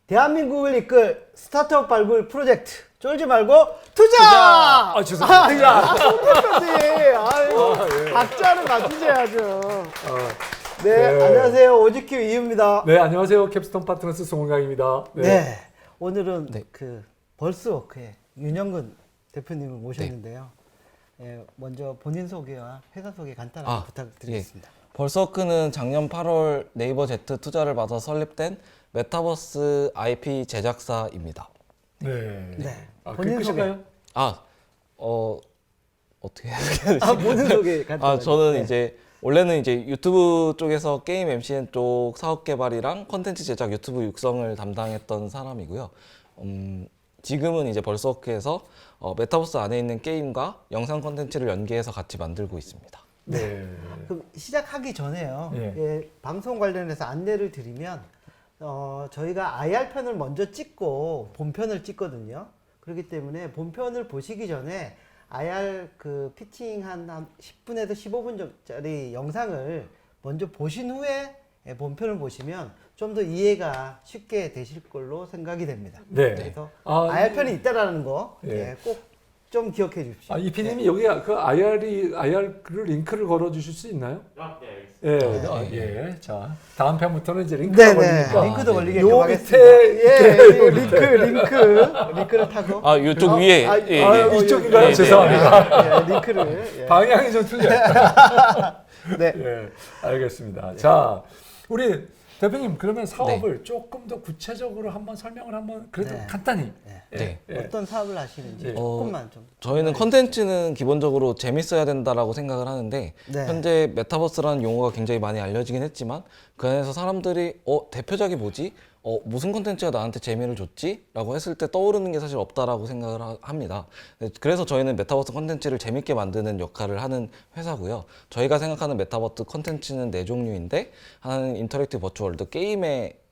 대한민국을 이끌 스타트업 발굴 프로젝트 쫄지 말고 투자! 아, 죄송합니다. 야, 손대표님. 아유, 박자를 맞추셔야죠. 네, 네. 안녕하세요. 오지큐 이유입니다. 네, 안녕하세요. 캡스톤 파트너스 송은강입니다. 네. 오늘은 네. 그 벌스워크의 윤영근 대표님을 모셨는데요. 먼저 본인 소개와 회사 소개 간단하게 부탁드리겠습니다. 벌서워크는 작년 8월 네이버 Z 투자를 받아 설립된 메타버스 IP 제작사입니다. 네. 네. 아, 본인 소개. 끝인가요? 어떻게 해야 되지? 본인 소개 간단하게. 저는 네. 이제 원래는 이제 유튜브 쪽에서 게임 MCN 쪽 사업 개발이랑 컨텐츠 제작 유튜브 육성을 담당했던 사람이고요. 지금은 이제 벌서워크에서 메타버스 안에 있는 게임과 영상 컨텐츠를 연계해서 같이 만들고 있습니다. 네. 그럼 시작하기 전에요. 예. 예, 방송 관련해서 안내를 드리면 저희가 IR편을 먼저 찍고 본편을 찍거든요. 그렇기 때문에 본편을 보시기 전에 IR 그 피칭 한 10분에서 15분짜리 영상을 먼저 보신 후에 본편을 보시면 좀 더 이해가 쉽게 되실 걸로 생각이 됩니다. 네. 그래서 아, IR편이 있다라는 거 예. 꼭 좀 기억해 주십시오. 아, 이피님이 여기 그 IR 링크를 걸어 주실 수 있나요? 예, 예. 자, 다음 편부터는 이제 링크가 네네. 걸리니까 링크도 요 걸리게끔 하겠습니다. 밑에 예, 링크를 타고. 이쪽 위에 이쪽인가요? 예, 죄송합니다. 예, 링크를. 예. 방향이 좀 틀려요. 네. 예, 알겠습니다. 자, 우리 대표님 그러면 사업을 조금 더 구체적으로 한번 설명을 한번 그래도 네. 간단히. 네. 예. 어떤 사업을 하시는지 예. 조금만 좀. 저희는 컨텐츠는 기본적으로 재밌어야 된다라고 생각을 하는데 네. 현재 메타버스라는 용어가 굉장히 많이 알려지긴 했지만 그 안에서 사람들이 대표작이 뭐지? 무슨 컨텐츠가 나한테 재미를 줬지? 라고 했을 때 떠오르는 게 사실 없다라고 생각을 합니다. 그래서 저희는 메타버스 컨텐츠를 재밌게 만드는 역할을 하는 회사고요. 저희가 생각하는 메타버스 컨텐츠는 네 종류인데 하나는 인터랙티브 버추얼 월드,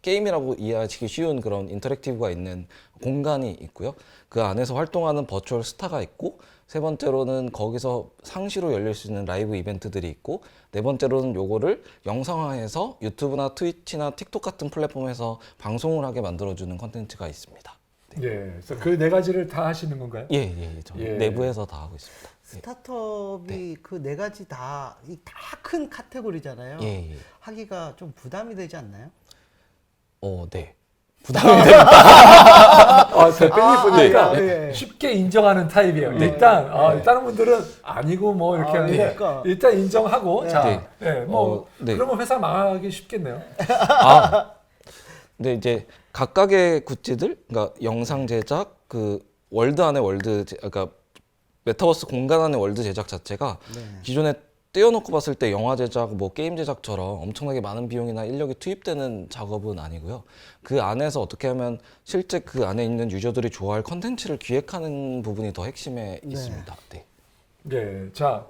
게임이라고 이해하시기 쉬운 그런 인터랙티브가 있는 공간이 있고요. 그 안에서 활동하는 버추얼 스타가 있고, 세 번째로는 거기서 상시로 열릴 수 있는 라이브 이벤트들이 있고, 네 번째로는 요거를 영상화해서 유튜브나 트위치나 틱톡 같은 플랫폼에서 방송을 하게 만들어주는 컨텐츠가 있습니다. 예. 그래서 그 네 가지를 다 하시는 건가요? 저희 예. 내부에서 다 하고 있습니다. 스타트업이 그 네 가지 다 큰 카테고리잖아요. 예. 하기가 좀 부담이 되지 않나요? 네. 대표님 보니까 예. 쉽게 인정하는 타입이에요. 일단 다른 분들은 아니고 뭐 이렇게 하는데 그러니까. 일단 인정하고 자, 네. 네. 그러면 회사 망하기 쉽겠네요. 근데 이제 각각의 굿즈들, 그러니까 영상 제작, 그 월드 안에 그러니까 메타버스 공간 안의 월드 제작 자체가 기존에 떼어놓고 봤을 때 영화 제작, 뭐 게임 제작처럼 엄청나게 많은 비용이나 인력이 투입되는 작업은 아니고요. 그 안에서 어떻게 하면 실제 그 안에 있는 유저들이 좋아할 컨텐츠를 기획하는 부분이 더 핵심에 있습니다. 네. 네, 자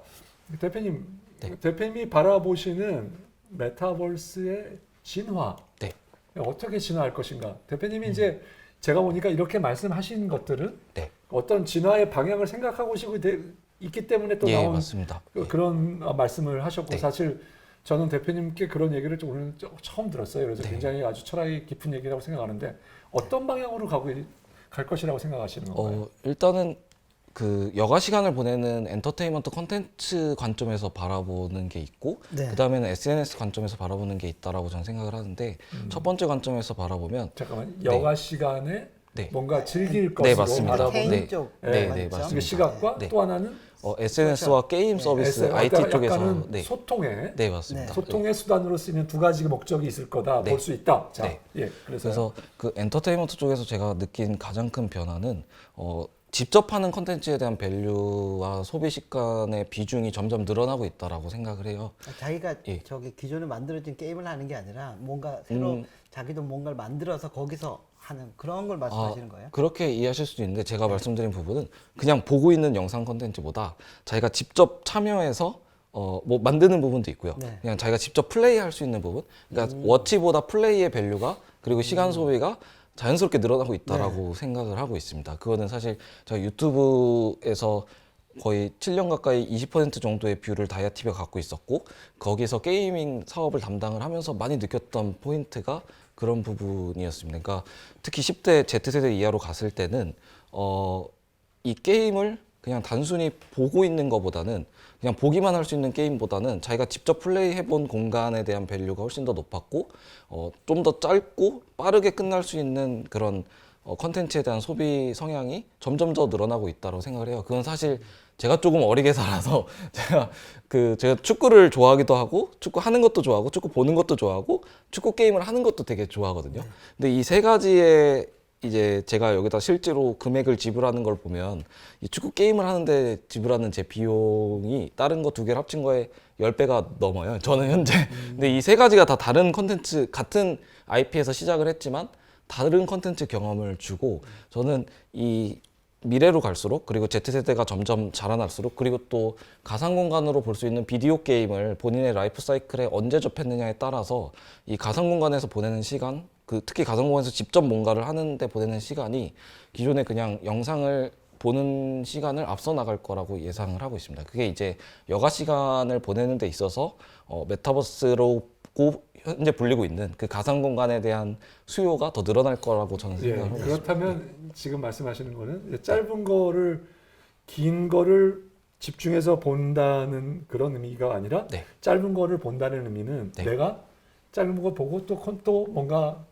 대표님, 대표님이 바라보시는 메타버스의 진화, 네. 어떻게 진화할 것인가? 대표님이 이제 제가 보니까 이렇게 말씀하신 것들은 네. 어떤 진화의 방향을 생각하고 있기 때문에 또 나온 맞습니다. 그런 말씀을 하셨고 네. 사실 저는 대표님께 그런 얘기를 좀 오늘 처음 들었어요. 그래서 굉장히 아주 철학이 깊은 얘기라고 생각하는데 어떤 방향으로 갈 것이라고 생각하시는 건가요? 일단은 그 여가 시간을 보내는 엔터테인먼트 컨텐츠 관점에서 바라보는 게 있고, 네. 그 다음에는 SNS 관점에서 바라보는 게 있다라고 저는 생각을 하는데, 첫 번째 관점에서 바라보면 잠깐만, 여가 시간에 네. 뭔가 즐길 네, 것으로 맞습니다. 바라보는 개인 쪽 네, 관점. 맞습니다. 그 시각과 네. 또 하나는 SNS와 게임 서비스, IT 약간은 쪽에서 소통의 네, 맞습니다. 소통의 수단으로 쓰이는 두 가지 목적이 있을 거다 네. 볼 수 있다. 자, 네. 예, 그래서 그 엔터테인먼트 쪽에서 제가 느낀 가장 큰 변화는 직접 하는 컨텐츠에 대한 밸류와 소비 시간의 비중이 점점 늘어나고 있다라고 생각을 해요. 자기가 예. 저기 기존에 만들어진 게임을 하는 게 아니라 뭔가 새로 자기도 뭔가를 만들어서 거기서 하는 그런 걸 말씀하시는 거예요? 그렇게 이해하실 수도 있는데 제가 말씀드린 부분은 그냥 보고 있는 영상 컨텐츠보다 자기가 직접 참여해서 뭐 만드는 부분도 있고요. 네. 그냥 자기가 직접 플레이할 수 있는 부분. 그러니까 워치보다 플레이의 밸류가 그리고 시간 소비가 자연스럽게 늘어나고 있다라고 생각을 하고 있습니다. 그거는 사실 저희 유튜브에서 거의 7년 가까이 20% 정도의 뷰를 다이아TV가 갖고 있었고, 거기서 게이밍 사업을 담당을 하면서 많이 느꼈던 포인트가 그런 부분이었습니다. 그러니까 특히 10대 Z세대 이하로 갔을 때는 이 게임을 그냥 단순히 보고 있는 것보다는 그냥 보기만 할 수 있는 게임보다는 자기가 직접 플레이해본 공간에 대한 밸류가 훨씬 더 높았고 좀 더 짧고 빠르게 끝날 수 있는 그런 컨텐츠에 대한 소비 성향이 점점 더 늘어나고 있다고 생각을 해요. 그건 사실 제가 조금 어리게 살아서 제가 축구를 좋아하기도 하고 축구 하는 것도 좋아하고 축구 보는 것도 좋아하고 축구 게임을 하는 것도 되게 좋아하거든요. 근데 이 세 가지의 이제 제가 여기다 실제로 금액을 지불하는 걸 보면 이 축구 게임을 하는데 지불하는 제 비용이 다른 거 두 개를 합친 거에 10배가 넘어요. 저는 현재. 근데 이 세 가지가 다 다른 컨텐츠, 같은 IP에서 시작을 했지만 다른 컨텐츠 경험을 주고 저는 이 미래로 갈수록 그리고 Z세대가 점점 자라날수록 그리고 또 가상공간으로 볼 수 있는 비디오 게임을 본인의 라이프 사이클에 언제 접했느냐에 따라서 이 가상공간에서 보내는 시간 특히 가상공간에서 직접 뭔가를 하는데 보내는 시간이 기존에 그냥 영상을 보는 시간을 앞서 나갈 거라고 예상을 하고 있습니다. 그게 이제 여가 시간을 보내는 데 있어서 메타버스로 현재 불리고 있는 그 가상공간에 대한 수요가 더 늘어날 거라고 저는 생각을 하고 있습니다. 그렇다면 지금 말씀하시는 거는 짧은 거를 긴 거를 집중해서 본다는 그런 의미가 아니라 네. 짧은 거를 본다는 의미는 네. 내가 짧은 거 보고 또 뭔가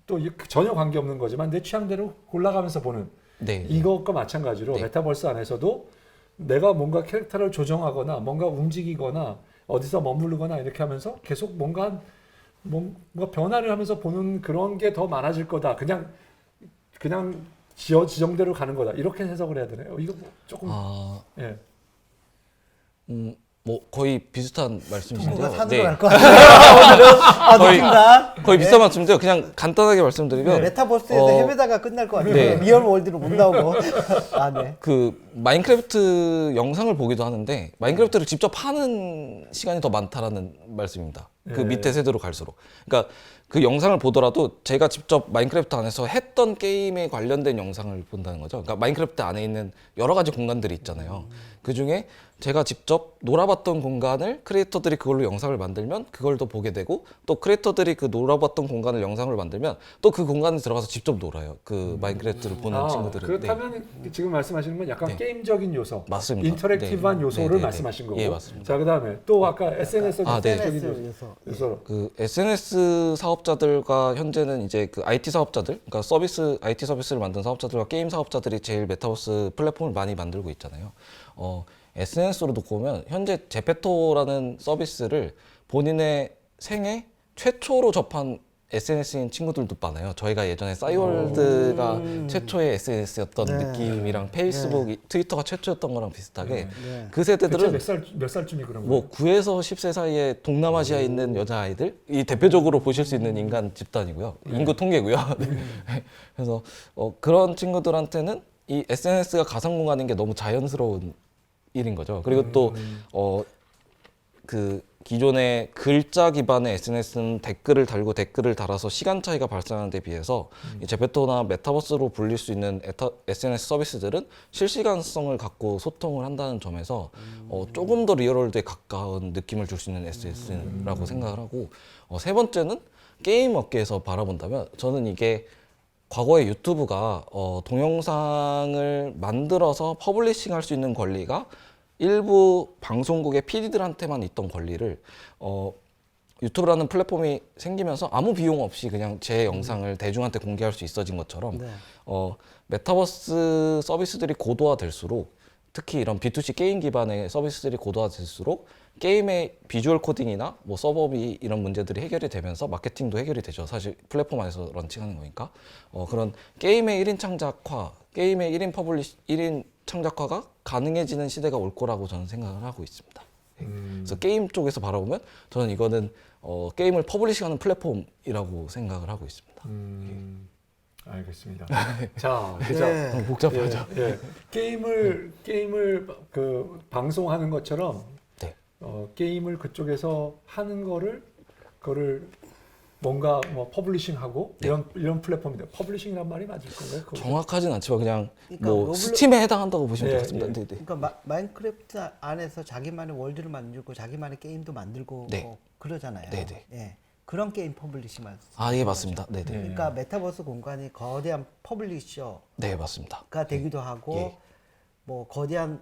또 전혀 관계없는 거지만 내 취향대로 골라가면서 보는 네. 이것과 마찬가지로 네. 메타버스 안에서도 내가 뭔가 캐릭터를 조정하거나 뭔가 움직이거나 어디서 머무르거나 이렇게 하면서 계속 뭔가 변화를 하면서 보는 그런 게 더 많아질 거다. 그냥 지정대로 가는 거다. 이렇게 해석을 해야 되나요? 이거 조금 예. 뭐 거의 비슷한 말씀이신데요. 뭔가 산으로 네. 갈 것 같아요. 오늘은 느낌다. 거의 비슷한 말씀인데요. 그냥 간단하게 말씀드리면 메타버스에서 헤매다가 끝날 것 같아요. 네. 리얼 월드로 못 나오고. 네. 그 마인크래프트 영상을 보기도 하는데 마인크래프트를 직접 하는 시간이 더 많다라는 말씀입니다. 그 네. 밑에 세대로 갈수록. 그러니까 그 영상을 보더라도 제가 직접 마인크래프트 안에서 했던 게임에 관련된 영상을 본다는 거죠. 그러니까 마인크래프트 안에 있는 여러 가지 공간들이 있잖아요. 그 중에 제가 직접 놀아봤던 공간을 크리에이터들이 그걸로 영상을 만들면 그걸 더 보게 되고 또 크리에이터들이 그 놀아봤던 공간을 영상을 만들면 또 그 공간에 들어가서 직접 놀아요. 그 마인크래프트를 보는 친구들은. 그렇다면 지금 말씀하시는 건 약간 게임적인 요소, 맞습니다. 인터랙티브한 네. 요소를 네, 네, 네. 말씀하신 거고. 예, 맞습니다. 자, 그다음에 또 아까 SNS 네. SNS 요소. 요소. SNS 사업자들과 현재는 이제 그 IT 사업자들, 그러니까 IT 서비스를 만든 사업자들과 게임 사업자들이 제일 메타버스 플랫폼을 많이 만들고 있잖아요. SNS로 놓고 보면 현재 제페토라는 서비스를 본인의 생애 최초로 접한 SNS인 친구들도 많아요. 저희가 예전에 싸이월드가 최초의 SNS였던 네. 느낌이랑 페이스북, 트위터가 최초였던 거랑 비슷하게 네. 그 세대들은 몇 살쯤이 그런 거예요? 뭐 9에서 10세 사이에 동남아시아에 있는 여자아이들 이 대표적으로 보실 수 있는 인간 집단이고요. 인구 통계고요. 그래서 그런 친구들한테는 이 SNS가 가상공간인 게 너무 자연스러운 일인 거죠. 그리고 또 그 기존의 글자 기반의 SNS는 댓글을 달고 댓글을 달아서 시간 차이가 발생하는 데 비해서 이 제페토나 메타버스로 불릴 수 있는 SNS 서비스들은 실시간성을 갖고 소통을 한다는 점에서 조금 더 리얼월드에 가까운 느낌을 줄 수 있는 SNS라고 생각을 하고 세 번째는 게임 업계에서 바라본다면 저는 이게 과거에 유튜브가 동영상을 만들어서 퍼블리싱 할 수 있는 권리가 일부 방송국의 PD들한테만 있던 권리를 유튜브라는 플랫폼이 생기면서 아무 비용 없이 그냥 제 영상을 대중한테 공개할 수 있어진 것처럼 네. 메타버스 서비스들이 고도화될수록 특히 이런 B2C 게임 기반의 서비스들이 고도화될수록 게임의 비주얼 코딩이나 뭐 서버비 이런 문제들이 해결이 되면서 마케팅도 해결이 되죠. 사실 플랫폼 안에서 런칭하는 거니까. 그런 게임의 1인 창작화, 게임의 1인 창작화가 가능해지는 시대가 올 거라고 저는 생각을 하고 있습니다. 그래서 게임 쪽에서 바라보면 저는 이거는 게임을 퍼블리싱하는 플랫폼이라고 생각을 하고 있습니다. 알겠습니다. 자, 네. 너무 복잡하죠. 게임을 그 방송하는 것처럼 네. 게임을 그쪽에서 하는 그거를 뭔가 뭐 퍼블리싱하고 이런 플랫폼인데 퍼블리싱이란 말이 맞을 건가요? 정확하진 않지만 그냥 그러니까 뭐 스팀에 해당한다고 보시면 네, 되겠습니다. 네. 네, 네. 그러니까 마인크래프트 안에서 자기만의 월드를 만들고 자기만의 게임도 만들고 네. 그러잖아요. 네, 네. 예. 그런 게임 퍼블리싱 말씀. 아, 예, 맞습니다. 네, 네. 그러니까 메타버스 공간이 거대한 퍼블리셔가 네, 맞습니다. 되기도 하고 예. 뭐 거대한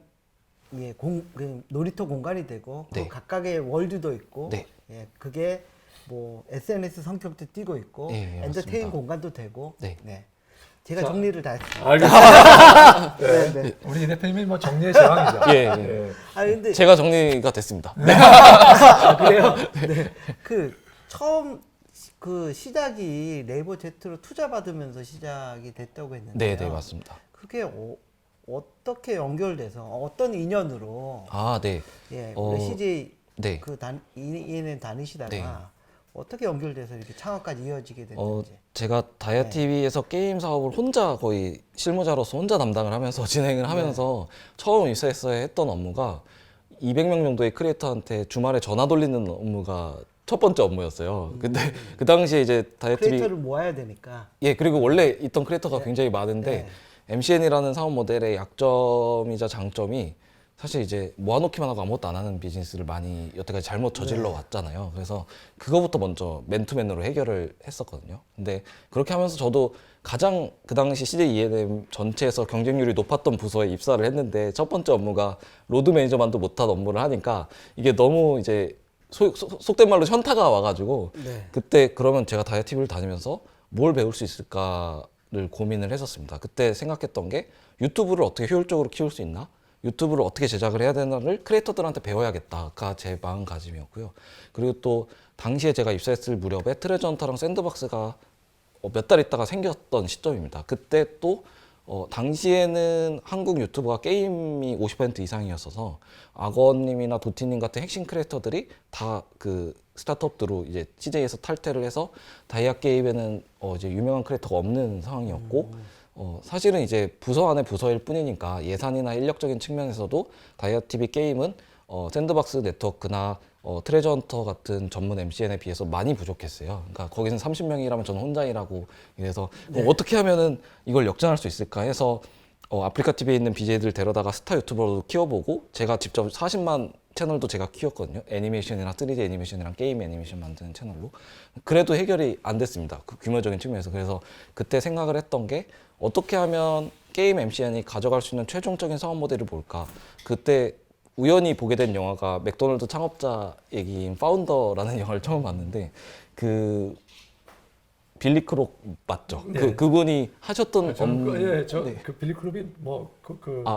그 놀이터 공간이 되고 그 네. 각각의 월드도 있고 네. 예, 그게 뭐 SNS 성격도 띠고 있고 예, 예, 엔터테인 맞습니다. 공간도 되고 네. 제가 자, 정리를 다 했습니다. 알겠습니다. 네, 네. 우리 이 대표님이 뭐 정리의 제왕이죠. 예, 예. 예. 아 근데 제가 정리가 됐습니다. 네. 그래요? 그 처음 그 시작이 네이버 Z로 투자 받으면서 시작이 됐다고 했는데요. 네, 네, 맞습니다. 그게 어떻게 연결돼서 어떤 인연으로 아, 네. 예, 어, 우리 CJ 네. 그 ENM 다니시다가 네. 어떻게 연결돼서 이렇게 창업까지 이어지게 됐는지. 제가 다이아 네. TV에서 게임 사업을 혼자 거의 실무자로서 혼자 담당을 하면서 진행을 하면서 처음 입사해서 했던 업무가 200명 정도의 크리에이터한테 주말에 전화 돌리는 업무가 첫 번째 업무였어요. 근데 그 당시에 이제 다이아 TV 크리에이터를 모아야 되니까. 예, 그리고 원래 있던 크리에이터가 굉장히 많은데 MCN이라는 사업 모델의 약점이자 장점이 사실 이제 모아놓기만 하고 아무것도 안 하는 비즈니스를 많이 여태까지 잘못 저질러 왔잖아요. 그래서 그거부터 먼저 맨투맨으로 해결을 했었거든요. 근데 그렇게 하면서 저도 가장 그 당시 CJ ENM 전체에서 경쟁률이 높았던 부서에 입사를 했는데 첫 번째 업무가 로드 매니저만도 못한 업무를 하니까 이게 너무 이제 속된 말로 현타가 와가지고 네. 그때 그러면 제가 다이아 TV를 다니면서 뭘 배울 수 있을까를 고민을 했었습니다. 그때 생각했던 게 유튜브를 어떻게 효율적으로 키울 수 있나? 유튜브를 어떻게 제작을 해야 되나를 크리에이터들한테 배워야겠다가 제 마음가짐이었고요. 그리고 또 당시에 제가 입사했을 무렵에 트레저 헌터랑 샌드박스가 몇 달 있다가 생겼던 시점입니다. 그때 또 당시에는 한국 유튜브가 게임이 50% 이상이었어서 악어님이나 도티님 같은 핵심 크리에이터들이 다 그 스타트업들로 이제 CJ에서 탈퇴를 해서 다이아 게임에는 이제 유명한 크리에이터가 없는 상황이었고 사실은 이제 부서 안에 부서일 뿐이니까 예산이나 인력적인 측면에서도 다이아 TV 게임은 샌드박스 네트워크나 트레저 헌터 같은 전문 MCN에 비해서 많이 부족했어요. 그러니까 거기는 30명이라면 저는 혼자 일하고 이래서 그럼 어떻게 하면은 이걸 역전할 수 있을까 해서 아프리카 TV에 있는 BJ들 데려다가 스타 유튜버로 키워보고 제가 직접 40만 채널도 제가 키웠거든요. 애니메이션이나 3D 애니메이션이랑 게임 애니메이션 만드는 채널로. 그래도 해결이 안 됐습니다. 그 규모적인 측면에서. 그래서 그때 생각을 했던 게 어떻게 하면 게임 MCN이 가져갈 수 있는 최종적인 사업 모델이 뭘까? 그때 우연히 보게 된 영화가 맥도날드 창업자 얘기인 파운더라는 영화를 처음 봤는데 그 빌리 크록 맞죠? 네. 그분이 하셨던 저는 네. 그 빌리 크롭이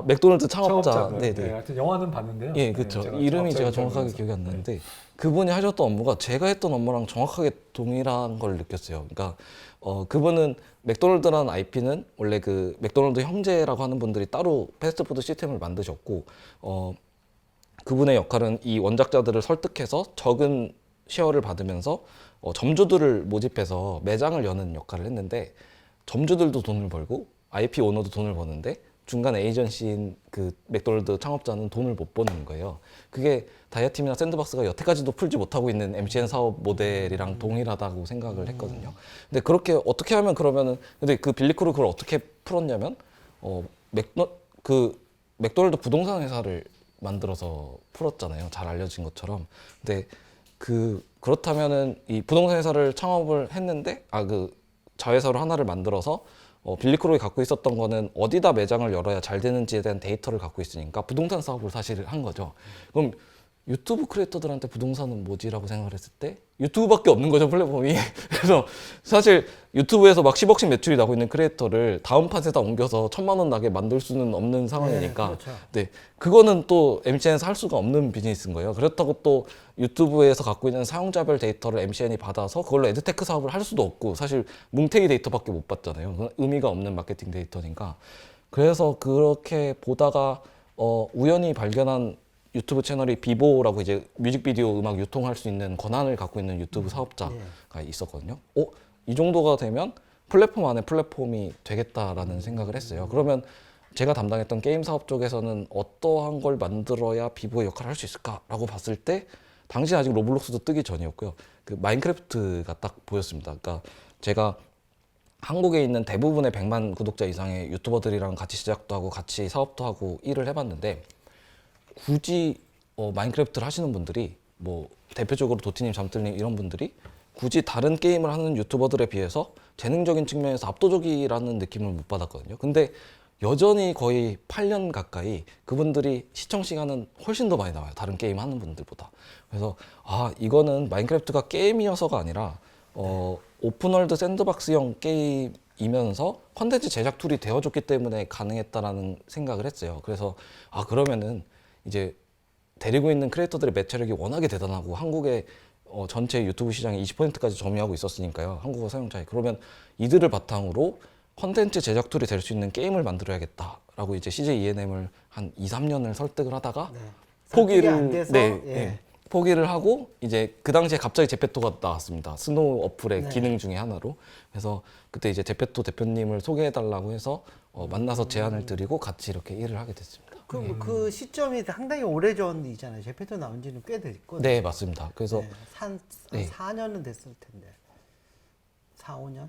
맥도날드 창업자. 창업자고요. 네, 네, 네. 하여튼 영화는 봤는데요. 예, 네, 그렇죠. 제가 이름이 제가 창업자인 정확하게 줄 기억이 안 알았어요. 나는데 그분이 하셨던 업무가 제가 했던 업무랑 정확하게 동일한 걸 느꼈어요. 그러니까 그분은 맥도날드라는 IP는 원래 그 맥도날드 형제라고 하는 분들이 따로 패스트푸드 시스템을 만드셨고 그분의 역할은 이 원작자들을 설득해서 적은 쉐어를 받으면서 점주들을 모집해서 매장을 여는 역할을 했는데 점주들도 돈을 벌고 IP 오너도 돈을 버는데 중간 에이전시인 그 맥도날드 창업자는 돈을 못 버는 거예요. 그게 다이아팀이나 샌드박스가 여태까지도 풀지 못하고 있는 MCN 사업 모델이랑 동일하다고 생각을 했거든요. 근데 그렇게 어떻게 하면 그러면은 근데 그 빌리크로 그걸 어떻게 풀었냐면 맥도날드 부동산 회사를 만들어서 풀었잖아요. 잘 알려진 것처럼. 근데 그렇다면은 이 부동산 회사를 창업을 했는데 그 자회사로 하나를 만들어서 빌리크로이 갖고 있었던 거는 어디다 매장을 열어야 잘 되는지에 대한 데이터를 갖고 있으니까 부동산 사업을 사실 한 거죠. 그럼 유튜브 크리에이터들한테 부동산은 뭐지라고 생각을 했을 때 유튜브밖에 없는 거죠, 플랫폼이. 그래서 사실 유튜브에서 막 10억씩 매출이 나고 있는 크리에이터를 다음 팟에다 옮겨서 1,000만 원 나게 만들 수는 없는 상황이니까. 네, 그렇죠. 네, 그거는 또 MCN에서 할 수가 없는 비즈니스인 거예요. 그렇다고 또 유튜브에서 갖고 있는 사용자별 데이터를 MCN이 받아서 그걸로 에드테크 사업을 할 수도 없고 사실 뭉태기 데이터밖에 못 받잖아요. 그건 의미가 없는 마케팅 데이터니까. 그래서 그렇게 보다가 우연히 발견한 유튜브 채널이 비보라고 이제 뮤직비디오 음악 유통할 수 있는 권한을 갖고 있는 유튜브 사업자가 있었거든요. 이 정도가 되면 플랫폼 안에 플랫폼이 되겠다라는 생각을 했어요. 그러면 제가 담당했던 게임 사업 쪽에서는 어떠한 걸 만들어야 비보의 역할을 할 수 있을까라고 봤을 때 당시 아직 로블록스도 뜨기 전이었고요. 그 마인크래프트가 딱 보였습니다. 그러니까 제가 한국에 있는 대부분의 100만 구독자 이상의 유튜버들이랑 같이 시작도 하고 같이 사업도 하고 일을 해봤는데 굳이 마인크래프트를 하시는 분들이 뭐 대표적으로 도티님, 잠들님 이런 분들이 굳이 다른 게임을 하는 유튜버들에 비해서 재능적인 측면에서 압도적이라는 느낌을 못 받았거든요. 근데 여전히 거의 8년 가까이 그분들이 시청 시간은 훨씬 더 많이 나와요. 다른 게임 하는 분들보다. 그래서 이거는 마인크래프트가 게임이어서가 아니라 오픈월드 샌드박스형 게임이면서 컨텐츠 제작 툴이 되어줬기 때문에 가능했다라는 생각을 했어요. 그래서 그러면은 이제 데리고 있는 크리에이터들의 매체력이 워낙에 대단하고 한국의 전체 유튜브 시장의 20%까지 점유하고 있었으니까요. 한국어 사용자에. 그러면 이들을 바탕으로 컨텐츠 제작 툴이 될 수 있는 게임을 만들어야겠다라고 이제 CJ ENM을 한 2, 3년을 설득을 하다가 설득이 안 돼서, 포기를 하고 이제 그 당시에 갑자기 제페토가 나왔습니다. 스노우 어플의 기능 중에 하나로. 그래서 그때 이제 제페토 대표님을 소개해 달라고 해서 만나서 제안을 드리고 같이 이렇게 일을 하게 됐습니다. 그 시점이 상당히 오래전이잖아요. 제페토 나온 지는 꽤 됐거든요. 네, 맞습니다. 그래서 한 4년은 됐을 텐데. 4, 5년?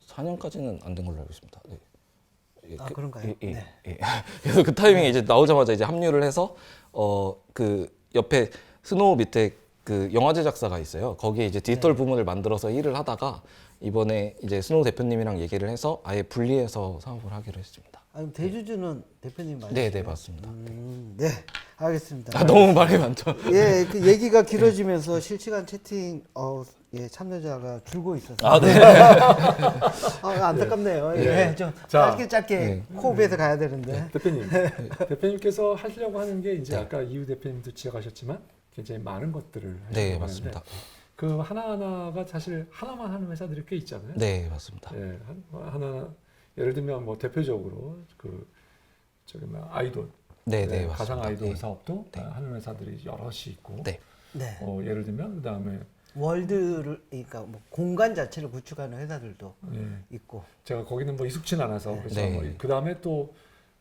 4년까지는 안 된 걸로 알고 있습니다. 네. 그런가요? 네. 그래서 그 타이밍에 이제 나오자마자 이제 합류를 해서 그 옆에 스노우 밑에 그 영화 제작사가 있어요. 거기에 이제 디지털 부문을 만들어서 일을 하다가 이번에 이제 스노우 대표님이랑 얘기를 해서 아예 분리해서 사업을 하기로 했습니다. 그럼 대주주는 대표님 맞으시죠? 네, 맞습니다. 네, 알겠습니다. 너무 말이 많죠. 예, 그 얘기가 길어지면서 실시간 채팅 참여자가 줄고 있어서 안타깝네요. 좀 짧게 코업에서 가야 되는데. 대표님께서 하시려고 하는 게 이제 아까 이유 대표님도 지적하셨지만 굉장히 많은 것들을 하시려고 네, 하는데 맞습니다. 그 하나하나가 사실 하나만 하는 회사들이 꽤 있잖아요. 네, 맞습니다. 예, 하나 예를 들면 뭐 대표적으로 그 저기 뭐 아이돌, 네, 맞습니다. 가상 아이돌 네. 사업도 하는 회사들이 여럿이 있고, 네. 예를 들면 그 다음에 월드를 그러니까 뭐 공간 자체를 구축하는 회사들도 있고. 제가 거기는 뭐 익숙진 않아서 그래서 네. 그 다음에 또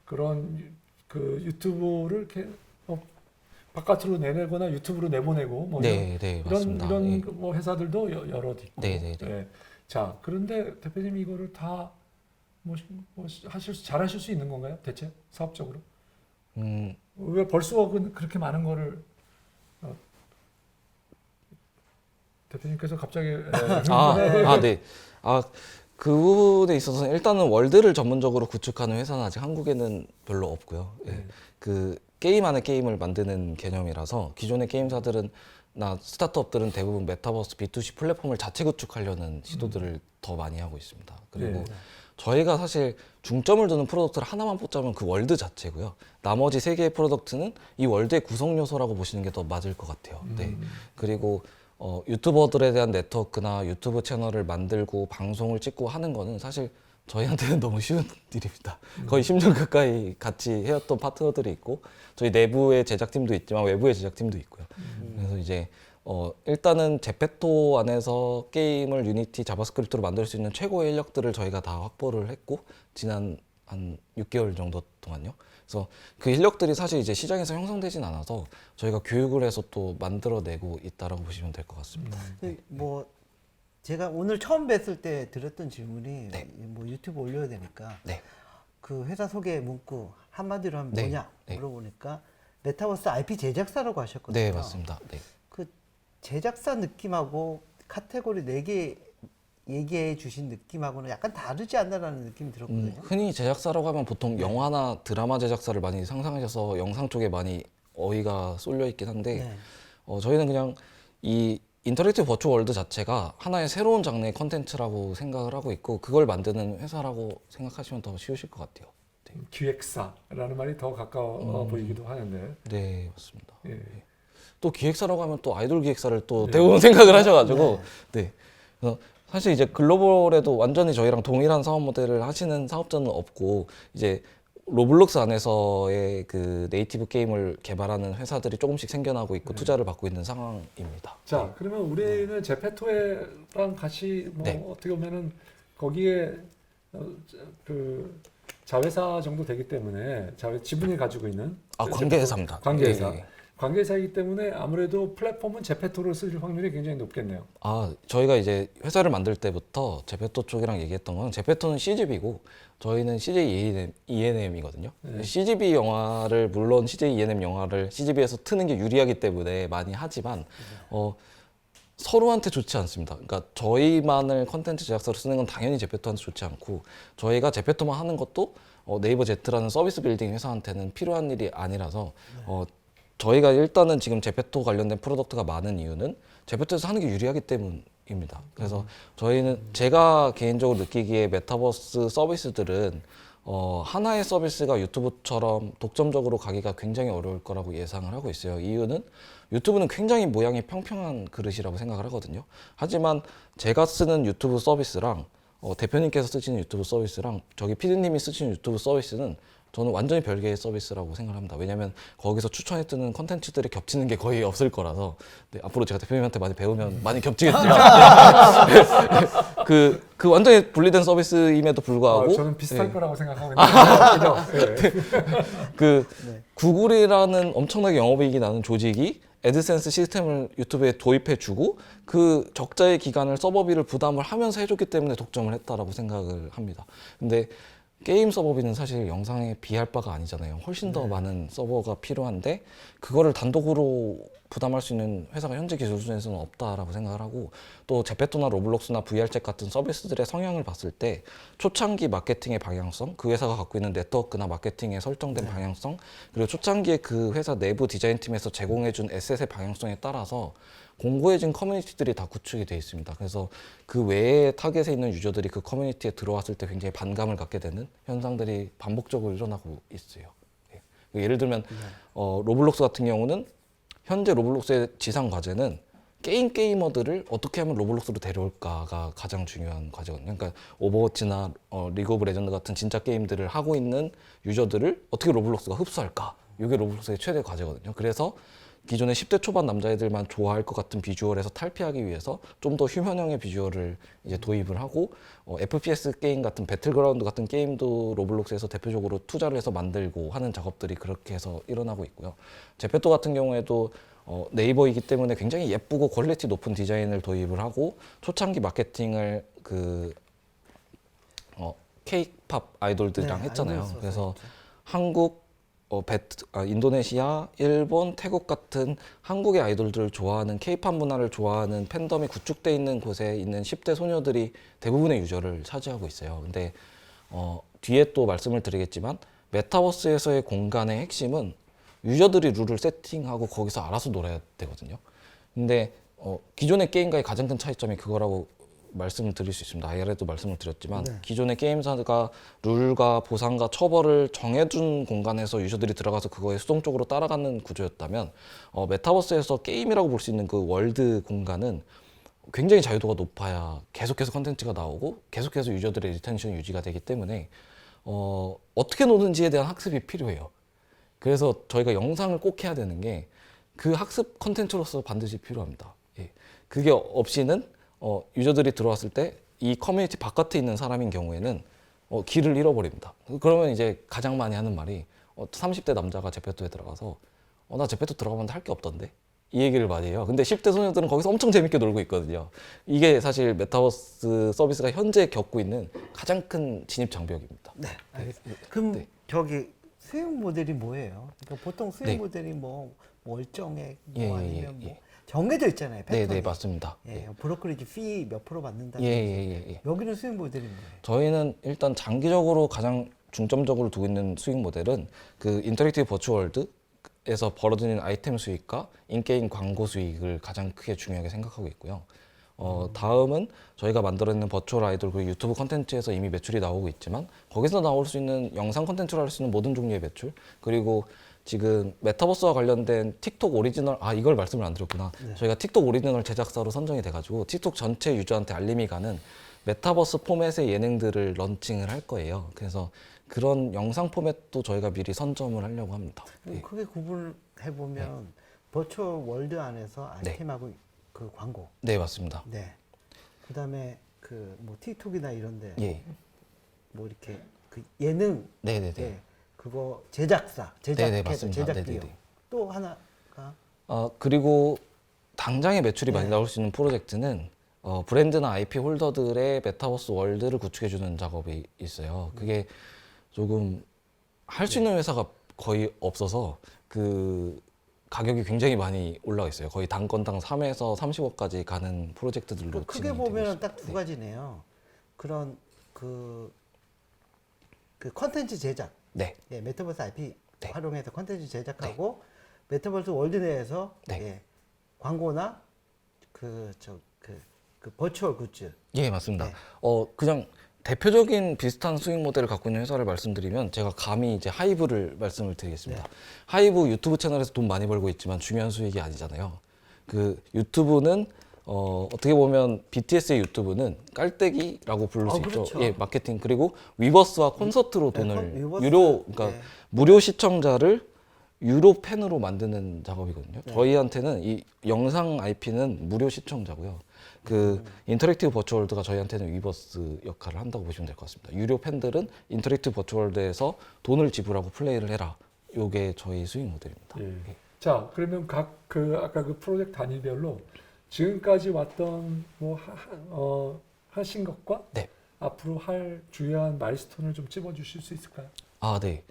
그런 그 유튜브를 이렇게 바깥으로 내내거나 유튜브로 내보내고 뭐 맞습니다. 이런 뭐 회사들도 여럿 있고. 네. 자, 그런데 대표님 이거를 다 잘하실 수 있는 건가요? 대체 사업적으로? 왜 벌써는 그렇게 많은 거를 대표님께서 갑자기 네. 그 부분에 있어서는 일단은 월드를 전문적으로 구축하는 회사는 아직 한국에는 별로 없고요. 그 게임 안에 게임을 만드는 개념이라서 기존의 게임사들은 스타트업들은 대부분 메타버스 B2C 플랫폼을 자체 구축하려는 시도들을 더 많이 하고 있습니다. 그리고 저희가 사실 중점을 두는 프로덕트를 하나만 뽑자면 그 월드 자체고요. 나머지 3개의 프로덕트는 이 월드의 구성 요소라고 보시는 게 더 맞을 것 같아요. 그리고 유튜버들에 대한 네트워크나 유튜브 채널을 만들고 방송을 찍고 하는 거는 사실 저희한테는 너무 쉬운 일입니다. 거의 10년 가까이 같이 해왔던 파트너들이 있고 저희 내부의 제작팀도 있지만 외부의 제작팀도 있고요. 그래서 이제 일단은 제페토 안에서 게임을 유니티 자바스크립트로 만들 수 있는 최고의 인력들을 저희가 다 확보를 했고 지난 한 6개월 정도 동안요. 그래서 그 인력들이 사실 이제 시장에서 형성되진 않아서 저희가 교육을 해서 또 만들어내고 있다라고 보시면 될 것 같습니다. 뭐 제가 오늘 처음 뵀을 때 드렸던 질문이 뭐 유튜브 올려야 되니까 그 회사 소개 문구 한마디로 하면 뭐냐 물어보니까 메타버스 IP 제작사라고 하셨거든요. 네, 맞습니다. 그 제작사 느낌하고 카테고리 4개 얘기해 주신 느낌하고는 약간 다르지 않나라는 느낌이 들었거든요. 흔히 제작사라고 하면 보통 영화나 드라마 제작사를 많이 상상하셔서 영상 쪽에 많이 어휘가 쏠려 있긴 한데 저희는 그냥 이 인터랙티브 버추얼 월드 자체가 하나의 새로운 장르의 컨텐츠라고 생각을 하고 있고 그걸 만드는 회사라고 생각하시면 더 쉬우실 것 같아요. 기획사라는 말이 더 가까워 보이기도 하는데. 네, 맞습니다. 또 기획사라고 하면 또 아이돌 기획사를 또 대부분 생각을 하셔가지고 그래서 사실 이제 글로벌에도 완전히 저희랑 동일한 사업 모델을 하시는 사업자는 없고 이제 로블록스 안에서의 그 네이티브 게임을 개발하는 회사들이 조금씩 생겨나고 있고 투자를 받고 있는 상황입니다. 자, 그러면 우리는 제페토랑 같이 뭐 어떻게 보면은 거기에 그 자회사 정도 되기 때문에 지분을 가지고 있는 관계회사입니다. 관계회사. 관계사이기 때문에 아무래도 플랫폼은 제페토를 쓸 확률이 굉장히 높겠네요. 저희가 이제 회사를 만들 때부터 제페토 쪽이랑 얘기했던 건 제페토는 CGV고 저희는 CJ ENM이거든요. CGV 영화를 물론 CJ ENM 영화를 CGV에서 트는 게 유리하기 때문에 많이 하지만 서로한테 좋지 않습니다. 그러니까 저희만을 컨텐츠 제작사로 쓰는 건 당연히 제페토한테 좋지 않고 저희가 제페토만 하는 것도 네이버 제트라는 서비스 빌딩 회사한테는 필요한 일이 아니라서 저희가 일단은 지금 제페토 관련된 프로덕트가 많은 이유는 제페토에서 하는 게 유리하기 때문입니다. 그래서 저희는 제가 개인적으로 느끼기에 메타버스 서비스들은 하나의 서비스가 유튜브처럼 독점적으로 가기가 굉장히 어려울 거라고 예상을 하고 있어요. 이유는 유튜브는 굉장히 모양이 평평한 그릇이라고 생각을 하거든요. 하지만 제가 쓰는 유튜브 서비스랑 대표님께서 쓰시는 유튜브 서비스랑 저기 피디님이 쓰시는 유튜브 서비스는 저는 완전히 별개의 서비스라고 생각합니다. 왜냐하면 거기서 추천해 뜨는 컨텐츠들이 겹치는 게 거의 없을 거라서 앞으로 제가 대표님한테 많이 배우면 많이 겹치겠지만 그 완전히 분리된 서비스임에도 불구하고 저는 비슷할 거라고 생각하고 있는데 구글이라는 엄청나게 영업이익이 나는 조직이 애드센스 시스템을 유튜브에 도입해주고 그 적자의 기간을 서버비를 부담을 하면서 해줬기 때문에 독점을 했다라고 생각을 합니다. 근데 게임 서버비는 사실 영상에 비할 바가 아니잖아요. 훨씬 더 많은 서버가 필요한데 그거를 단독으로 부담할 수 있는 회사가 현재 기술 수준에서는 없다라고 생각을 하고 또 제페토나 로블록스나 VR챗 같은 서비스들의 성향을 봤을 때 초창기 마케팅의 방향성, 그 회사가 갖고 있는 네트워크나 마케팅에 설정된 방향성, 그리고 초창기에 그 회사 내부 디자인팀에서 제공해준 에셋의 방향성에 따라서 공고해진 커뮤니티들이 다 구축이 되어 있습니다. 그래서 그 외에 타겟에 있는 유저들이 그 커뮤니티에 들어왔을 때 굉장히 반감을 갖게 되는 현상들이 반복적으로 일어나고 있어요. 예를 들면 로블록스 같은 경우는 현재 로블록스의 지상 과제는 게이머들을 어떻게 하면 로블록스로 데려올까가 가장 중요한 과제거든요. 그러니까 오버워치나 리그 오브 레전드 같은 진짜 게임들을 하고 있는 유저들을 어떻게 로블록스가 흡수할까? 이게 로블록스의 최대 과제거든요. 그래서 기존의 10대 초반 남자애들만 좋아할 것 같은 비주얼에서 탈피하기 위해서 좀 더 휴면형의 비주얼을 이제 도입을 하고 FPS 게임 같은 배틀그라운드 같은 게임도 로블록스에서 대표적으로 투자를 해서 만들고 하는 작업들이 그렇게 해서 일어나고 있고요. 제페토 같은 경우에도 네이버이기 때문에 굉장히 예쁘고 퀄리티 높은 디자인을 도입을 하고 초창기 마케팅을 K-팝 아이돌들이랑 했잖아요. 그래서 한국 인도네시아, 일본, 태국 같은 한국의 아이돌들을 좋아하는 K-팝 문화를 좋아하는 팬덤이 구축돼 있는 곳에 있는 10대 소녀들이 대부분의 유저를 차지하고 있어요. 근데 뒤에 또 말씀을 드리겠지만 메타버스에서의 공간의 핵심은 유저들이 룰을 세팅하고 거기서 알아서 놀아야 되거든요. 근데 기존의 게임과의 가장 큰 차이점이 그거라고 말씀을 드릴 수 있습니다. IR에도 말씀을 드렸지만 기존의 게임사가 룰과 보상과 처벌을 정해준 공간에서 유저들이 들어가서 그거에 수동적으로 따라가는 구조였다면 메타버스에서 게임이라고 볼 수 있는 그 월드 공간은 굉장히 자유도가 높아야 계속해서 컨텐츠가 나오고 계속해서 유저들의 리텐션이 유지가 되기 때문에 어떻게 노는지에 대한 학습이 필요해요. 그래서 저희가 영상을 꼭 해야 되는 게 그 학습 컨텐츠로서 반드시 필요합니다. 그게 없이는 유저들이 들어왔을 때 이 커뮤니티 바깥에 있는 사람인 경우에는 길을 잃어버립니다. 그러면 이제 가장 많이 하는 말이 30대 남자가 제페토에 들어가서 나 제페토 들어가면 할 게 없던데? 이 얘기를 많이 해요. 근데 10대 소녀들은 거기서 엄청 재밌게 놀고 있거든요. 이게 사실 메타버스 서비스가 현재 겪고 있는 가장 큰 진입 장벽입니다. 네, 알겠습니다. 그럼 저기 수익 모델이 뭐예요? 그러니까 보통 수익 모델이 뭐 월정액 아니면 뭐 정해져 있잖아요. 패턴이. 네, 맞습니다. 브로커리지 피 몇 프로 받는다. 여기는 수익 모델이 뭐예요? 저희는 일단 장기적으로 가장 중점적으로 두고 있는 수익 모델은 그 인터랙티브 버추얼월드에서 벌어들이는 아이템 수익과 인게임 광고 수익을 가장 크게 중요하게 생각하고 있고요. 다음은 저희가 만들어내는 버추얼 아이돌 그리고 유튜브 컨텐츠에서 이미 매출이 나오고 있지만 거기서 나올 수 있는 영상 컨텐츠로 할 수 있는 모든 종류의 매출 그리고 지금 메타버스와 관련된 틱톡 오리지널 이걸 말씀을 안 드렸구나. 저희가 틱톡 오리지널 제작사로 선정이 돼가지고 틱톡 전체 유저한테 알림이 가는 메타버스 포맷의 예능들을 런칭을 할 거예요. 그래서 그런 영상 포맷도 저희가 미리 선점을 하려고 합니다. 크게 구분해 보면 버추얼 월드 안에서 아이템하고 그 광고. 네, 맞습니다. 네. 그다음에 그 뭐 틱톡이나 이런데 뭐 이렇게 그 예능. 그거 제작사, 제작 비용 또 하나가 있습니까? 그리고 당장의 매출이 많이 네. 나올 수 있는 프로젝트는 브랜드나 IP 홀더들의 메타버스 월드를 구축해주는 작업이 있어요. 그게 조금 할 수 있는 회사가 거의 없어서 그 가격이 굉장히 많이 올라가 있어요. 거의 단건당 3에서 30억까지 가는 프로젝트들로 크게 진행이 되고 보면 있습니다. 딱 두 가지네요. 그런 그 컨텐츠 제작, 네. 예, 메타버스 IP 네. 활용해서 컨텐츠 제작하고 메타버스 월드 내에서 네. 예, 광고나 그 버추얼 굿즈. 예, 맞습니다. 네. 그냥 대표적인 비슷한 수익 모델을 갖고 있는 회사를 말씀드리면 제가 감히 이제 하이브를 말씀을 드리겠습니다. 하이브 유튜브 채널에서 돈 많이 벌고 있지만 중요한 수익이 아니잖아요. 그 유튜브는 어떻게 보면 BTS의 유튜브는 깔때기라고 부를 수 있죠. 그렇죠. 예, 마케팅. 그리고 위버스와 콘서트로 네, 돈을 위버스. 유료, 그러니까 네. 무료 시청자를 유료 팬으로 만드는 작업이거든요. 네. 저희한테는 이 영상 IP는 무료 시청자고요. 그 인터랙티브 버추얼드가 저희한테는 위버스 역할을 한다고 보시면 될 것 같습니다. 유료 팬들은 인터랙티브 버추얼드에서 돈을 지불하고 플레이를 해라. 요게 저희 수익 모델입니다. 예. 자, 그러면 각 아까 그 프로젝트 단위별로 지금까지 왔던 하신 것과 네. 앞으로 할 주요한 마일스톤을 좀 찝어주실 수 있을까요? 네.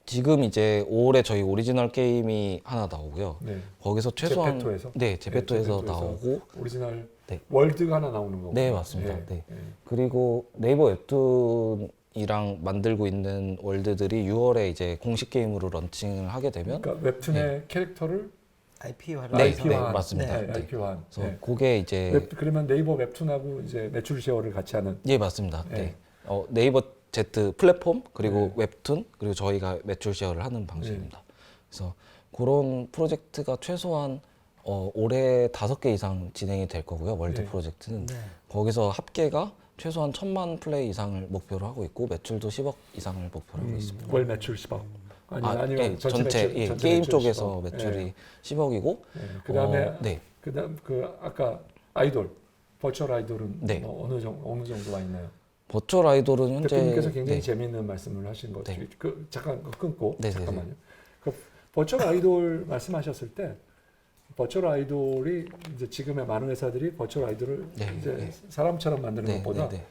지금 이제 올해 저희 오리지널 게임이 하나 나오고요. 네. 거기서 최소한 제페토에서? 네, 제페토에서 제페토에서 나오고 오리지널 네. 월드가 하나 나오는 거고. 네, 맞습니다. 예, 네. 예. 그리고 네이버 웹툰이랑 만들고 있는 월드들이 6월에 이제 공식 게임으로 런칭을 하게 되면 그러니까 웹툰의 캐릭터를 IP 네, 활용해서 네, 맞습니다. 네, 네. IP화한. 그래서 네. 그게 이제 그러면 네이버 웹툰하고 이제 매출 쉐어를 같이 하는. 예, 맞습니다. 네. 네. 네이버 Z 플랫폼 그리고 네. 웹툰 그리고 저희가 매출 쉐어를 하는 방식입니다. 그래서 그런 프로젝트가 최소한 올해 5개 이상 진행이 될 거고요. 월드 네. 프로젝트는 네. 거기서 합계가 최소한 1,000만 플레이 이상을 목표로 하고 있고 매출도 10억 이상을 목표로 하고 있습니다. 월 매출 10억. 아니면 예, 전체 매출, 예, 전체 게임 매출 쪽에서 10억. 매출이 예. 10억이고 그다음에 네. 그다음 아까 아이돌 버추얼 아이돌은 네. 뭐 어느 정도가 있나요? 버추얼 아이돌은 현재 대표님께서 굉장히 네. 재미있는 말씀을 하신 것. 네. 잠깐 끊고 네, 네, 잠깐만요. 그 버추얼 아이돌 말씀하셨을 때 버추얼 아이돌이 이제 지금의 많은 회사들이 버추얼 아이돌을 네, 이제 네. 사람처럼 만드는 네, 것보다 네,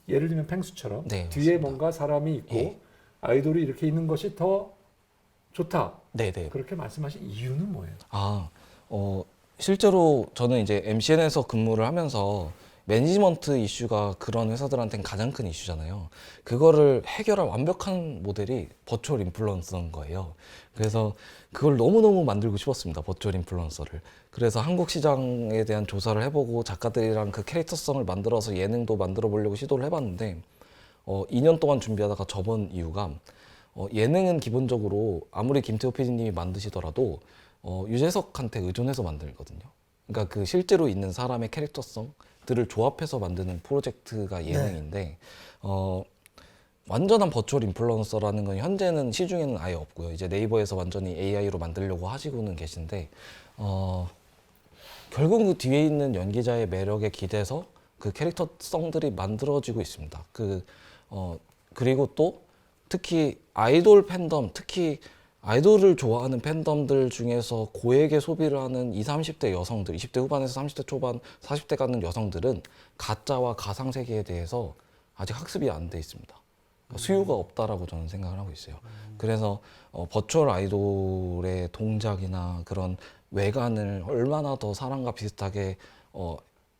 예를 들면 펭수처럼 네, 뒤에 맞습니다. 뭔가 사람이 있고 예. 아이돌이 이렇게 있는 것이 더 좋다. 네, 네. 그렇게 말씀하신 이유는 뭐예요? 실제로 저는 이제 MCN에서 근무를 하면서 매니지먼트 이슈가 그런 회사들한테는 가장 큰 이슈잖아요. 그거를 해결할 완벽한 모델이 버추얼 인플루언서인 거예요. 그래서 그걸 너무너무 만들고 싶었습니다. 버추얼 인플루언서를. 그래서 한국 시장에 대한 조사를 해보고 작가들이랑 그 캐릭터성을 만들어서 예능도 만들어 보려고 시도를 해봤는데 2년 동안 준비하다가 접은 이유가 예능은 기본적으로 아무리 김태호 PD님이 만드시더라도 유재석한테 의존해서 만들거든요. 그러니까 그 실제로 있는 사람의 캐릭터성들을 조합해서 만드는 프로젝트가 예능인데 완전한 버추얼 인플루언서라는 건 현재는 시중에는 아예 없고요. 이제 네이버에서 완전히 AI로 만들려고 하시고는 계신데 결국 그 뒤에 있는 연기자의 매력에 기대서 그 캐릭터성들이 만들어지고 있습니다. 그리고 또 특히 아이돌 팬덤, 특히 아이돌을 좋아하는 팬덤들 중에서 고액의 소비를 하는 20, 30대 여성들, 20대 후반에서 30대 초반, 40대 가는 여성들은 가짜와 가상 세계에 대해서 아직 학습이 안 돼 있습니다. 수요가 없다라고 저는 생각을 하고 있어요. 그래서 버추얼 아이돌의 동작이나 그런 외관을 얼마나 더 사람과 비슷하게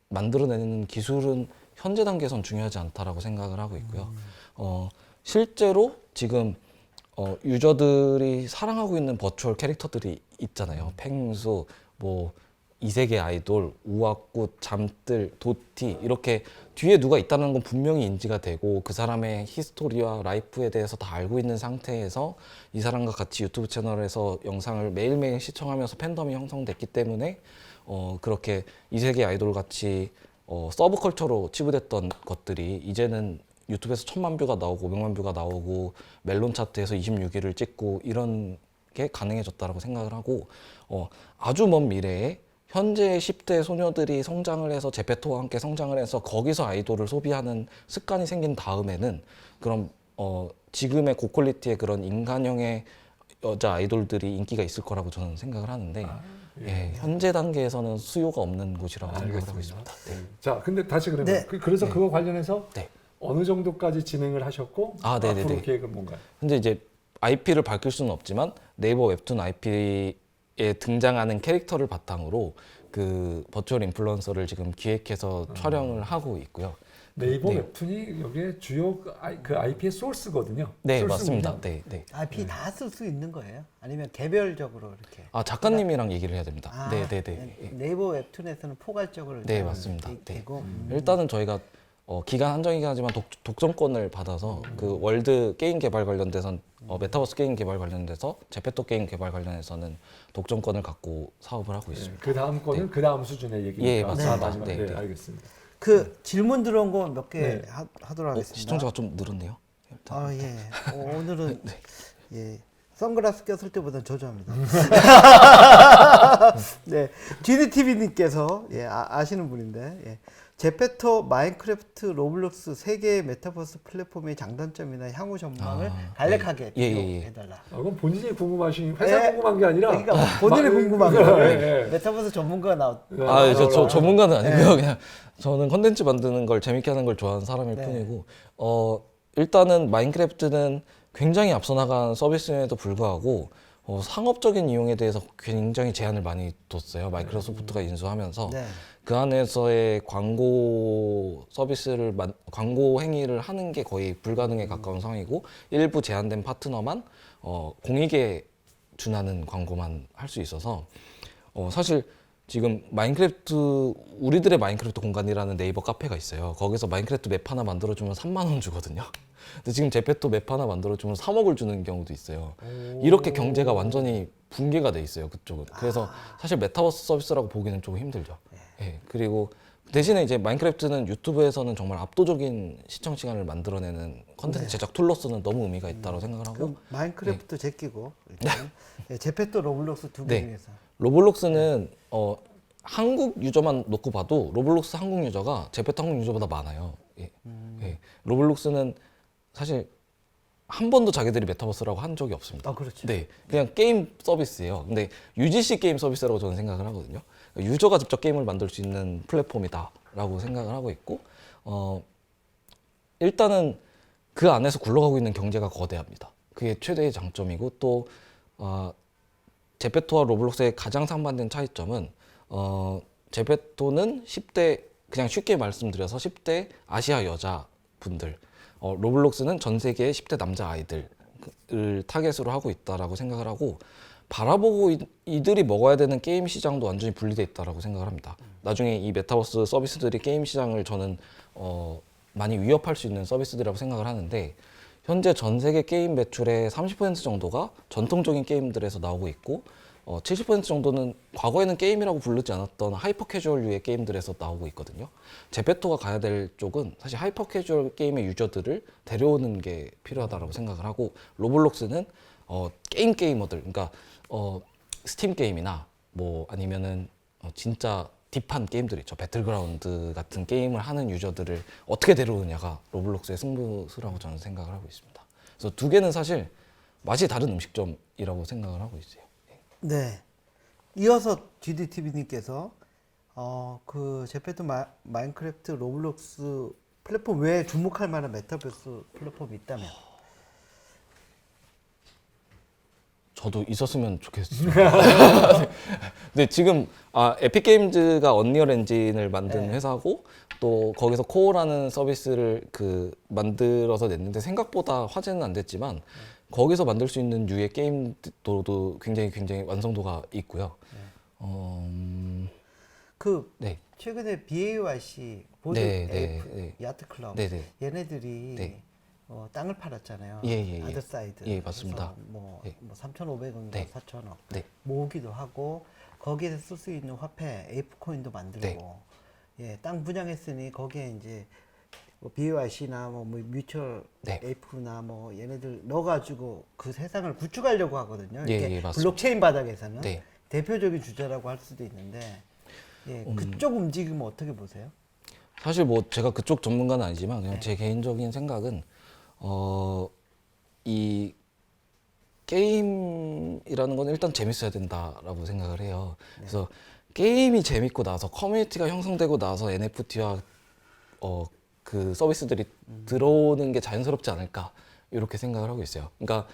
만들어내는 기술은 현재 단계에선 중요하지 않다라고 생각을 하고 있고요. 실제로 지금 유저들이 사랑하고 있는 버추얼 캐릭터들이 있잖아요. 펭수, 뭐 이세계 아이돌, 우아꽃, 잠들, 도티 이렇게 뒤에 누가 있다는 건 분명히 인지가 되고 그 사람의 히스토리와 라이프에 대해서 다 알고 있는 상태에서 이 사람과 같이 유튜브 채널에서 영상을 매일매일 시청하면서 팬덤이 형성됐기 때문에 그렇게 이세계 아이돌 같이 서브컬처로 치부됐던 것들이 이제는 유튜브에서 1,000만 뷰가 나오고 500만 뷰가 나오고 멜론 차트에서 26위를 찍고 이런 게 가능해졌다라고 생각을 하고 아주 먼 미래에 현재 10대 소녀들이 성장을 해서 제페토와 함께 성장을 해서 거기서 아이돌을 소비하는 습관이 생긴 다음에는 그럼 지금의 고퀄리티의 그런 인간형의 여자 아이돌들이 인기가 있을 거라고 저는 생각을 하는데 예, 현재 단계에서는 수요가 없는 곳이라고 생각을 하고 있습니다. 네. 자, 근데 다시 그러면 네. 그래서 그거 관련해서 네. 어느 정도까지 진행을 하셨고 네네네. 앞으로 계획은 뭔가요? 현재 이제 IP를 밝힐 수는 없지만 네이버 웹툰 IP에 등장하는 캐릭터를 바탕으로 그 버추얼 인플루언서를 지금 기획해서 촬영을 하고 있고요. 네이버 네. 웹툰이 여기에 주요 그 IP의 소스거든요. 네, 소스군요. 맞습니다. 네, 네. IP 다 쓸 수 있는 거예요? 아니면 개별적으로 이렇게? 작가님이랑 얘기를 해야 됩니다. 아, 네, 네, 네. 예. 네이버 웹툰에서는 포괄적으로 네, 일단 맞습니다. 네. 되고 일단은 저희가 기간 한정이긴 하지만 독점권을 받아서 그 월드 게임 개발 관련돼선 메타버스 게임 개발 관련돼서 제페토 게임 개발 관련해서는 독점권을 갖고 사업을 하고 있습니다. 그 다음 거는 그 다음 수준의 얘기니까. 예, 맞습니다. 마지막. 네, 네, 네. 알겠습니다. 그 질문 들어온 거 몇 개 네. 하도록 하겠습니다. 시청자가 좀 늘었네요. 예. 오늘은 예. 선글라스 꼈을 때보다 저조합니다. 네. GDTV님께서 아시는 분인데 제페토, 마인크래프트, 로블록스 세 개의 메타버스 플랫폼의 장단점이나 향후 전망을 간략하게 예, 예, 예. 비교해달라. 그건 본인이 궁금하신 회사 궁금한 게 아니라 그러니까 본인이 궁금한 네, 거를 네. 메타버스 전문가가 저 전문가는 아니고요. 그냥 저는 컨텐츠 만드는 걸 재밌게 하는 걸 좋아하는 사람일 네. 뿐이고 일단은 마인크래프트는 굉장히 앞서 나간 서비스임에도 불구하고 상업적인 이용에 대해서 굉장히 제한을 많이 뒀어요. 마이크로소프트가 인수하면서 네. 그 안에서의 광고 서비스를 광고 행위를 하는 게 거의 불가능에 가까운 상황이고 일부 제한된 파트너만 공익에 준하는 광고만 할 수 있어서 사실 지금 마인크래프트 우리들의 마인크래프트 공간이라는 네이버 카페가 있어요. 거기서 마인크래프트 맵 하나 만들어주면 3만 원 주거든요. 근데 지금 제페토 맵 하나 만들어주면 3억을 주는 경우도 있어요. 이렇게 경제가 완전히 붕괴가 돼 있어요. 그쪽은. 그래서 사실 메타버스 서비스라고 보기는 조금 힘들죠. 예. 그리고 대신에 이제 마인크래프트는 유튜브에서는 정말 압도적인 시청 시간을 만들어내는 컨텐츠 제작 툴로서는 너무 의미가 있다고 생각을 하고 그럼 마인크래프트 제끼고 일단 제페토, 로블록스 두 개 네. 중에서 로블록스는 한국 유저만 놓고 봐도 로블록스 한국 유저가 제페토 한국 유저보다 많아요. 예. 예. 로블록스는 사실 한 번도 자기들이 메타버스라고 한 적이 없습니다. 그렇죠. 네, 그냥 게임 서비스예요. 근데 UGC 게임 서비스라고 저는 생각을 하거든요. 유저가 직접 게임을 만들 수 있는 플랫폼이다라고 생각을 하고 있고, 일단은 그 안에서 굴러가고 있는 경제가 거대합니다. 그게 최대의 장점이고 또 제페토와 로블록스의 가장 상반된 차이점은 제페토는 10대 그냥 쉽게 말씀드려서 10대 아시아 여자분들, 로블록스는 전 세계의 10대 남자 아이들을 타겟으로 하고 있다라고 생각을 하고 바라보고 이들이 먹어야 되는 게임 시장도 완전히 분리돼 있다라고 생각을 합니다. 나중에 이 메타버스 서비스들이 게임 시장을 저는 많이 위협할 수 있는 서비스들이라고 생각을 하는데 현재 전 세계 게임 매출의 30% 정도가 전통적인 게임들에서 나오고 있고 70% 정도는 과거에는 게임이라고 부르지 않았던 하이퍼 캐주얼류의 게임들에서 나오고 있거든요. 제페토가 가야 될 쪽은 사실 하이퍼 캐주얼 게임의 유저들을 데려오는 게 필요하다고 생각을 하고 로블록스는 게이머들, 그러니까 스팀 게임이나 뭐 아니면은 진짜 딥한 게임들 있죠. 배틀그라운드 같은 게임을 하는 유저들을 어떻게 데려오느냐가 로블록스의 승부수라고 저는 생각을 하고 있습니다. 그래서 두 개는 사실 맛이 다른 음식점이라고 생각을 하고 있어요. 네. 이어서 GDTV님께서 그 제페토 마인크래프트 로블록스 플랫폼 외에 주목할 만한 메타버스 플랫폼이 있다면 저도 있었으면 좋겠어요. 근데 지금 에픽 게임즈가 언리얼 엔진을 만든 회사고 또 거기서 코어라는 서비스를 만들어서 냈는데 생각보다 화제는 안 됐지만 거기서 만들 수 있는 류의 게임도 굉장히 완성도가 있고요. 네. 최근에 BAYC 보드 네, 에이프 네. 야트 클럽 네, 네. 얘네들이 네. 땅을 팔았잖아요. 예. 아더사이드. 예, 맞습니다. 뭐 예. 3,500원인가 네. 4,000원 네. 모으기도 하고 거기에서 쓸 수 있는 화폐 에이프 코인도 만들고 땅 분양했으니 거기에 이제 뭐 BYC나 뭐 뮤추얼 네. 에이프나 뭐 얘네들 넣어가지고 그 세상을 구축하려고 하거든요. 예, 이게 예, 맞습니다. 블록체인 바닥에서는 네. 대표적인 주제라고 할 수도 있는데 그쪽 움직임은 어떻게 보세요? 사실 뭐 제가 그쪽 전문가는 아니지만 그냥 제 개인적인 생각은 이 게임 게임이라는 건 일단 재밌어야 된다라고 생각을 해요. 그래서 게임이 재밌고 나서 커뮤니티가 형성되고 나서 NFT와 그 서비스들이 들어오는 게 자연스럽지 않을까 이렇게 생각을 하고 있어요. 그러니까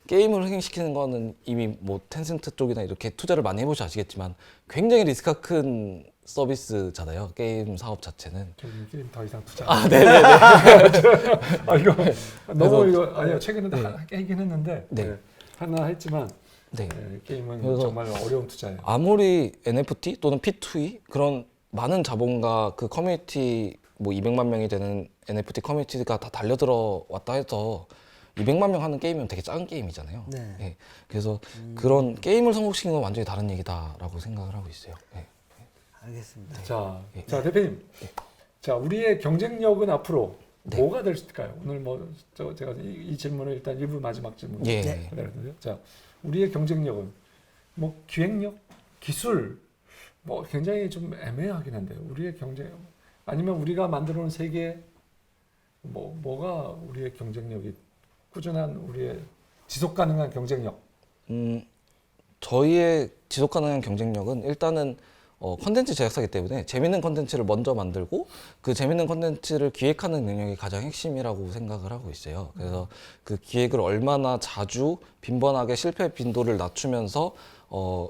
게임을 흥행시키는 거는 이미 뭐 텐센트 쪽이나 이렇게 투자를 많이 해보셔 아시겠지만 굉장히 리스크가 큰 서비스잖아요. 게임 사업 자체는. 저는 게임 더 이상 투자. 아, 네네네. 아 이거 너무 그래서- 이거 아니요 최근에도 하긴 했는데 네. 하나 했지만 네. 게임은 그래서- 정말 어려운 투자예요. 아무리 NFT 또는 P2E 그런 많은 자본과 그 커뮤니티 뭐 200만 명이 되는 NFT 커뮤니티가 다 달려들어 왔다 해서 200만 명 하는 게임이면 되게 작은 게임이잖아요. 네. 예. 그래서 그런 게임을 성공시키는 건 완전히 다른 얘기다라고 생각을 하고 있어요. 예. 알겠습니다. 자, 예. 자 대표님, 자 우리의 경쟁력은 앞으로 네. 뭐가 될 수 있을까요? 오늘 뭐 제가 이 질문을 일단 일부 마지막 질문. 예. 네. 자, 우리의 경쟁력은 뭐 기획력, 기술, 뭐 굉장히 좀 애매하긴 한데 우리의 경쟁 아니면 우리가 만들어놓은 세계 뭐가 우리의 경쟁력이 꾸준한 우리의 지속 가능한 경쟁력. 저희의 지속 가능한 경쟁력은 일단은 컨텐츠 제작사이기 때문에 재밌는 컨텐츠를 먼저 만들고 그 재밌는 컨텐츠를 기획하는 능력이 가장 핵심이라고 생각을 하고 있어요. 그래서 그 기획을 얼마나 자주 빈번하게 실패 빈도를 낮추면서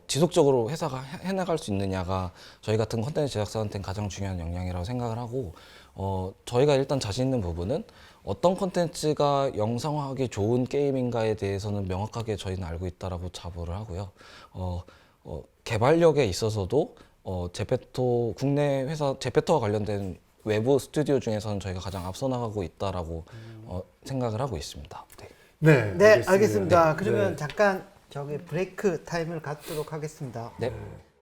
지속적으로 회사가 해나갈 수 있느냐가 저희 같은 컨텐츠 제작사한테는 가장 중요한 역량이라고 생각을 하고 저희가 일단 자신 있는 부분은 어떤 컨텐츠가 영상화하기 좋은 게임인가에 대해서는 명확하게 저희는 알고 있다라고 자부를 하고요. 개발력에 있어서도 제페토 국내 회사 제페토와 관련된 외부 스튜디오 중에서는 저희가 가장 앞서 나가고 있다라고 생각을 하고 있습니다. 네. 네, 네, 알겠습니다. 그러면 네. 잠깐 저기 브레이크 타임을 갖도록 하겠습니다. 네.